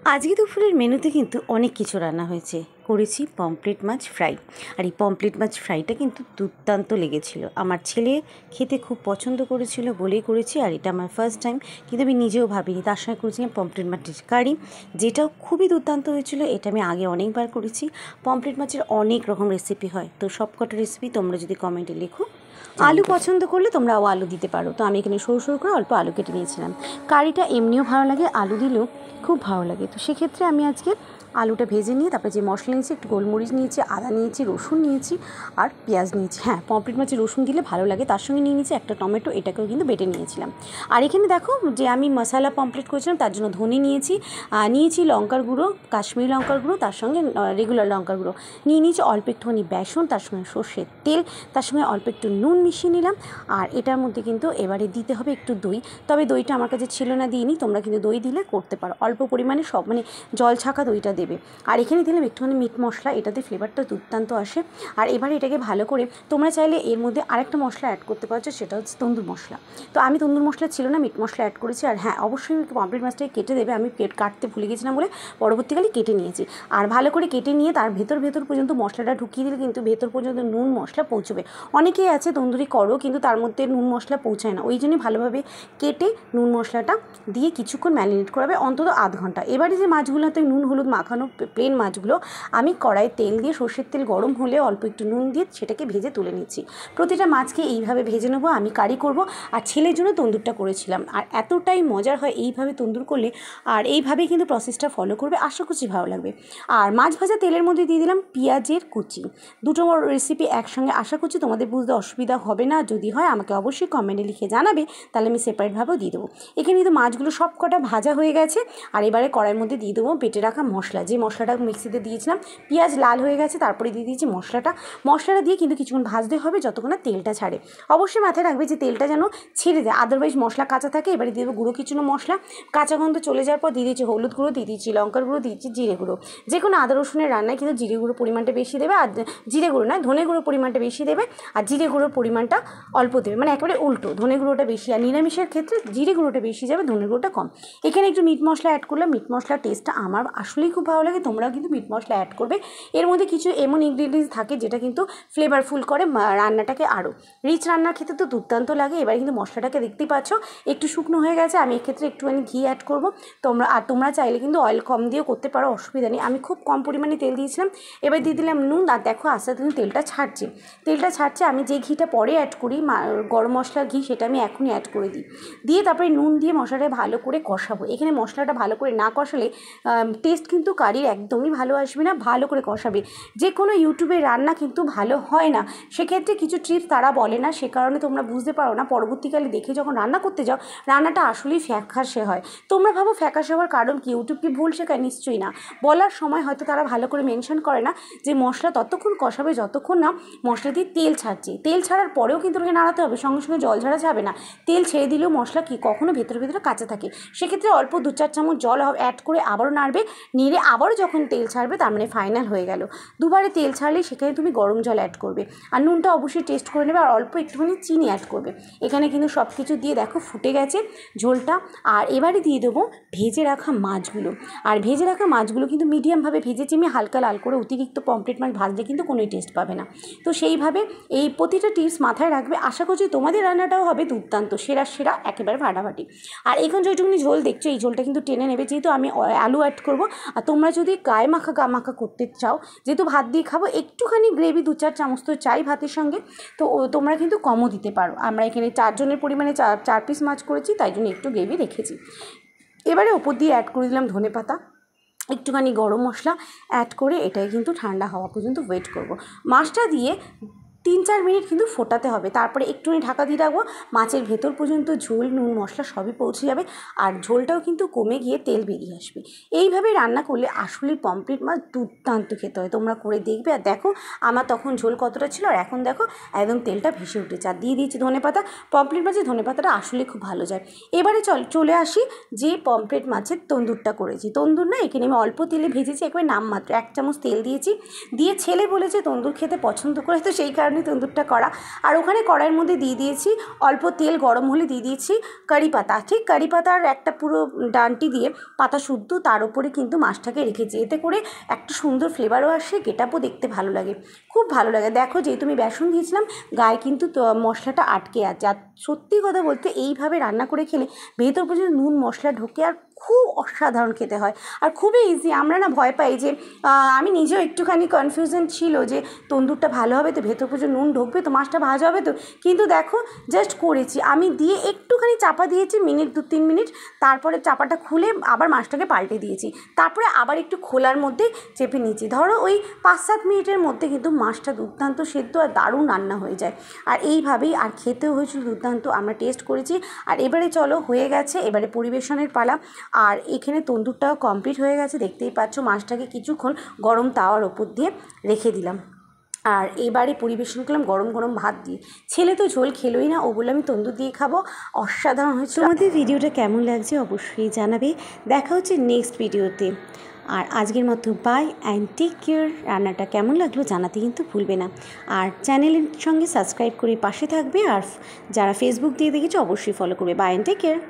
আজকে দুপুরের মেনুতে কিন্তু অনেক কিছু রান্না হয়েছে। করেছি পমফ্রেট মাছ ফ্রাই। আর এই পমফ্রেট মাছ ফ্রাইটা কিন্তু দুর্দান্ত লেগেছিল। আমার ছেলে খেতে খুব পছন্দ করেছিল বলেই করেছি। আর এটা আমার ফার্স্ট টাইম, কিন্তু আমি নিজেও ভাবিনি। তার সঙ্গে করেছিলাম পমফ্রেট মাছের কারি, যেটাও খুবই দুর্দান্ত হয়েছিল। এটা আমি আগে অনেকবার করেছি। পমফ্রেট মাছের অনেক রকম রেসিপি হয়, তো সবকটা রেসিপি তোমরা যদি কমেন্টে লেখো। আলু পছন্দ করলে তোমরাও আলু দিতে পারো। তো আমি এখানে সরু সরু করে অল্প আলু কেটে নিয়েছিলাম। কারিটা এমনিও ভালো লাগে, আলু দিলেও খুব ভালো লাগে। তো সেক্ষেত্রে আমি আজকে আলুটা ভেজে নিয়ে তারপরে যে মশলা নিয়েছি, একটু গোলমরিচ নিয়েছি, আদা নিয়েছি, রসুন নিয়েছি আর পেঁয়াজ নিয়েছি। হ্যাঁ, পমফ্রেট মাছে রসুন দিলে ভালো লাগে। তার সঙ্গে নিয়ে নিয়েছি একটা টমেটো, এটাকেও কিন্তু বেটে নিয়েছিলাম। আর এখানে দেখো যে আমি মশলা পমফ্রেট করেছিলাম, তার জন্য ধনে নিয়েছি, নিয়েছি লঙ্কার গুঁড়ো, কাশ্মীরি লঙ্কার গুঁড়ো, তার সঙ্গে রেগুলার লঙ্কার গুঁড়ো নিয়ে নিয়েছি, অল্প একটুখানি বেসন, তার সঙ্গে সর্ষের তেল, তার সঙ্গে অল্প একটু নুন মিশিয়ে নিলাম। আর এটার মধ্যে কিন্তু এবারে দিতে হবে একটু দই। তবে দইটা আমার কাছে ছিল না, দিইনি। তোমরা কিন্তু দই দিলে করতে পারো, অল্প পরিমাণে সব মানে জল ছাকা দইটা দেবে। আর এখানে দিলাম একটুখানি মিট মশলা, এটাতে ফ্লেভারটা দুর্দান্ত আসে। আর এবারে এটাকে ভালো করে তোমরা চাইলে এর মধ্যে আরেকটা মশলা অ্যাড করতে পারছো, সেটা হচ্ছে তন্দুর মশলা। তো আমি তন্দুর মশলা ছিল না, মিট মশলা অ্যাড করেছি। আর হ্যাঁ, অবশ্যই পমফ্রেট মাছটাকে কেটে দেবে। আমি কাটতে ভুলে গেছিলাম বলে পরবর্তীকালে কেটে নিয়েছি। আর ভালো করে কেটে নিয়ে তার ভেতর পর্যন্ত মশলাটা ঢুকিয়ে দিলে কিন্তু ভেতর পর্যন্ত নুন মশলা পৌঁছবে। অনেকেই আছে তন্দুরি করো কিন্তু তার মধ্যে নুন মশলা পৌঁছায় না, ওই জন্যই ভালোভাবে কেটে নুন মশলাটা দিয়ে কিছুক্ষণ ম্যারিনেট করাবে, অন্তত আধ ঘন্টা। এবারে যে মাছগুলোতে নুন হলুদ মাখানো প্লেন মাছগুলো আমি কড়াই তেল দিয়ে, সর্ষের তেল গরম হলে অল্প একটু নুন দিয়ে সেটাকে ভেজে তুলে নিচ্ছি। প্রতিটা মাছকে এইভাবে ভেজে নেবো। আমি কারি করব, আর ছেলের জন্য তন্দুরটা করেছিলাম। আর এতটাই মজার হয় এইভাবে তন্দুর করলে। আর এইভাবেই কিন্তু প্রসেসটা ফলো করবে, আশা করছি ভালো লাগবে। আর মাছ ভাজা তেলের মধ্যে দিয়ে দিলাম পেঁয়াজের কুচি। দুটো রেসিপি একসঙ্গে, আশা করছি তোমাদের বুঝতে অসুবিধা হবে না। যদি হয় আমাকে অবশ্যই কমেন্টে লিখে জানাবে, তাহলে আমি সেপারেটভাবেও দিয়ে দেবো। এখানে কিন্তু মাছগুলো সব কটা ভাজা হয়ে গেছে। আর এবারে কড়াইয়ের মধ্যে দিয়ে দেবো বেটে রাখা মশলা, যে মশলাটা মিক্সিতে দিয়েছিলাম। পেঁয়াজ লাল হয়ে গেছে, তারপরে দিয়ে দিয়েছি মশলাটা দিয়ে কিন্তু কিছুক্ষণ ভাজতে হবে যতক্ষণ না তেলটা ছাড়ে। অবশ্যই মাথায় রাখবে যে তেলটা যেন ছেড়ে দেয়, আদারওয়াইজ মশলা কাঁচা থাকে। এবারে দিয়ে দেবো গুঁড়ো কিছু মশলা, কাঁচা গন্ধ চলে যাওয়ার পর দিয়ে দিয়েছি হলুদ গুঁড়ো, দিয়ে দিয়েছি লঙ্কার গুঁড়ো, দিয়েছি জিরে গুঁড়ো। যে কোনো আদা রসুনের রান্নায় কিন্তু জিরে গুঁড়ো পরিমাণটা বেশি দেবে, আর জিরে গুঁড়ো নয় ধনে গুঁড়ো পরিমাণটা বেশি দেবে, আর জিরে গুঁড়োর পরিমাণটা অল্প দেবে, মানে একেবারে উল্টো, ধনে গুঁড়োটা বেশি। আর নিরামিষের ক্ষেত্রে জিরে গুঁড়োটা বেশি যাবে, ধনে গুঁড়োটা কম। এখানে একটু মিট মশলা অ্যাড করলাম। মিট মশলার টেস্টটা আমার আসলেই খুব ভালো লাগে, তোমরাও কিন্তু মিট মশলা অ্যাড করবে। এর মধ্যে কিছু এমন ইনগ্রিডিয়েন্টস থাকে যেটা কিন্তু ফ্লেভারফুল করে রান্নাটাকে আরও রিচ। রান্নার খেতে তো দুর্দান্ত লাগে। এবার কিন্তু মশলাটাকে দেখতেই পাচ্ছ একটু শুকনো হয়ে গেছে। আমি এক্ষেত্রে একটুখানি ঘি অ্যাড করবো। তোমরা চাইলে কিন্তু অয়েল কম দিয়েও করতে পারো, অসুবিধা নেই। আমি খুব কম পরিমাণে তেল দিয়েছিলাম। এবার দিয়ে দিলাম নুন। আর দেখো আস্তে আস্তে কিন্তু তেলটা ছাড়ছে। আমি যে ঘিটা পরে অ্যাড করি, গরম মশলার ঘি, সেটা আমি এখনই অ্যাড করে দিই। দিয়ে তারপরে নুন দিয়ে মশলাটা ভালো করে কষাবো। এখানে মশলাটা ভালো করে না কষালে টেস্ট কিন্তু কারির একদমই ভালো আসবে না। ভালো করে কষাবে। যে কোনো ইউটিউবে রান্না কিন্তু ভালো হয় না, সেক্ষেত্রে কিছু টিপস তারা বলে না, সে কারণে তোমরা বুঝতে পারো না। পরবর্তীকালে দেখে যখন রান্না করতে যাও, রান্নাটা আসলেই ফ্যাকাশে হয়। তোমরা ভাবো ফ্যাকাশে হওয়ার কারণ কি, ইউটিউব কি ভুল শেখায়? নিশ্চয়ই না। বলার সময় হয়তো তারা ভালো করে মেনশন করে না যে মশলা ততক্ষণ কষাবে যতক্ষণ না মশলা দিয়ে তেল ছাড়ছে। তেল ছাড়ার পরেও কিন্তু ওকে নাড়াতে হবে, সঙ্গে সঙ্গে জল ঝাড়া যাবে না। তেল ছেড়ে দিলেও মশলা কি কখনো ভেতরে কাঁচা থাকে। সেক্ষেত্রে অল্প 2-4 চামচ জল অ্যাড করে আবারও নাড়বে। নেড়ে আবারও যখন তেল ছাড়বে, তার মানে ফাইনাল হয়ে গেল। দুবারে তেল ছাড়লে সেখানে তুমি গরম জল অ্যাড করবে। আর নুনটা অবশ্যই টেস্ট করে নেবে, আর অল্প একটুখানি চিনি অ্যাড করবে। এখানে কিন্তু সব কিছু দিয়ে দেখো ফুটে গেছে ঝোলটা। আর এবারে দিয়ে দেবো ভেজে রাখা মাছগুলো। আর ভেজে রাখা মাছগুলো কিন্তু মিডিয়ামভাবে ভেজেছি আমি, হালকা লাল করে। অতিরিক্ত পমফ্রেট মাছ ভাজলে কিন্তু কোনোই টেস্ট পাবে না। তো সেইভাবে এই প্রতিটা টিপস মাথায় রাখবে। আশা করছি তোমাদের রান্নাটাও হবে দুর্দান্ত, সেরা একেবারে ফাটাফাটি। আর এখন যেটুকুনি ঝোল দেখছো, এই ঝোলটা কিন্তু টেনে নেবে, যেহেতু আমি আলু অ্যাড করবো। আর তোমরা যদি গায়ে মাখা করতে চাও, যেহেতু ভাত দিয়ে খাবো, একটুখানি গ্রেভি 2-4 চামচ তো চাই ভাতের সঙ্গে, তো তোমরা কিন্তু কমও দিতে পারো। আমরা এখানে 4 জনের পরিমাণে 4 পিস মাছ করেছি, তাই জন্য একটু গ্রেভি রেখেছি। এবারে ওপর দিয়ে অ্যাড করে দিলাম ধনেপাতা, একটুখানি গরম মশলা অ্যাড করে এটাই কিন্তু ঠান্ডা হওয়া পর্যন্ত ওয়েট করব। মাছটা দিয়ে 3-4 মিনিট কিন্তু ফোটাতে হবে, তারপরে একটুখানি ঢাকা দিয়ে রাখবো। মাছের ভেতর পর্যন্ত ঝোল নুন মশলা সবই পৌঁছে যাবে, আর ঝোলটাও কিন্তু কমে গিয়ে তেল বেরিয়ে আসবে। এইভাবে রান্না করলে আসলে পমফ্রেট মাছ দুর্দান্ত খেতে হয়। তোমরা করে দেখবে। আর দেখো আমার তখন ঝোল কতটা ছিল, আর এখন দেখো একদম তেলটা ভেসে উঠেছে। আর দিয়ে দিয়েছি ধনেপাতা। পমফ্রেট মাছের ধনেপাতাটা আসলে খুব ভালো যায়। এবারে চলে আসি যে পমফ্রেট মাছের তন্দুরটা করেছি। তন্দুর না, এখানে আমি অল্প তেলে ভেজেছি, একবার নামমাত্র 1 চামচ তেল দিয়েছি। দিয়ে ছেলে বলেছে তন্দুর খেতে পছন্দ করে, তো সেই কারণে কারণে তন্দুরটা করা। আর ওখানে কড়াইয়ের মধ্যে দিয়ে দিয়েছি অল্প তেল, গরম হলে দিয়ে দিয়েছি কারি পাতা, ঠিক কারি পাতার একটা পুরো ডান্টি দিয়ে পাতা শুদ্ধ, তার উপরে কিন্তু মাছটাকে রেখেছি। এতে করে একটা সুন্দর ফ্লেভারও আসে, গেটআপও দেখতে ভালো লাগে, খুব ভালো লাগে। দেখো যেহেতু আমি বেসন দিয়েছিলাম গায়ে কিন্তু মশলাটা আটকে আছে। আর সত্যি কথা বলতে এইভাবে রান্না করে খেলে ভেতর পর্যন্ত নুন মশলা ঢোকে আর খুব অসাধারণ খেতে হয় আর খুবই ইজি। আমরা না ভয় পাই যে আমি নিজেও একটুখানি কনফিউশন ছিল যে তন্দুরটা ভালো হবে তো, ভেতর পর্যন্ত নুন ঢুকবে তো, মাছটা ভাজা হবে তো, কিন্তু দেখো জাস্ট করেছি আমি, দিয়ে একটুখানি চাপা দিয়েছি মিনিট 2-3 মিনিট, তারপরে চাপাটা খুলে আবার মাছটাকে পাল্টে দিয়েছি, তারপরে আবার একটু খোলার মধ্যে চেপে নিয়েছি। ধরো ওই 5-7 মিনিটের মধ্যে কিন্তু মাছটা দুর্দান্ত সেদ্ধ আর দারুণ রান্না হয়ে যায়। আর এইভাবেই আর খেতেও হয়েছিল দুর্দান্ত, আমরা টেস্ট করেছি। আর এবারে চলো হয়ে গেছে, এবারে পরিবেশনের পালা। আর এখানে তন্দুরটাও কমপ্লিট হয়ে গেছে, দেখতেই পাচ্ছ। মাছটাকে কিছুক্ষণ গরম তাওয়ার ওপর দিয়ে রেখে দিলাম, আর এবারে পরিবেশন করলাম গরম গরম ভাত দিয়ে। ছেলে তো ঝোল খেলোই না, ও বলে আমি তন্দুর দিয়ে খাবো। অসাধারণ হয়েছিল। তোমাদের ভিডিওটা কেমন লাগছে অবশ্যই জানাবে। দেখা হচ্ছে নেক্সট ভিডিওতে। আর আজকের মতো বাই অ্যান্ড টেক কেয়ার। রান্নাটা কেমন লাগলো জানাতে কিন্তু ভুলবে না। আর চ্যানেলের সঙ্গে সাবস্ক্রাইব করে পাশে থাকবে। আর যারা ফেসবুক দিয়ে দেখেছো অবশ্যই ফলো করবে। Bye and take care.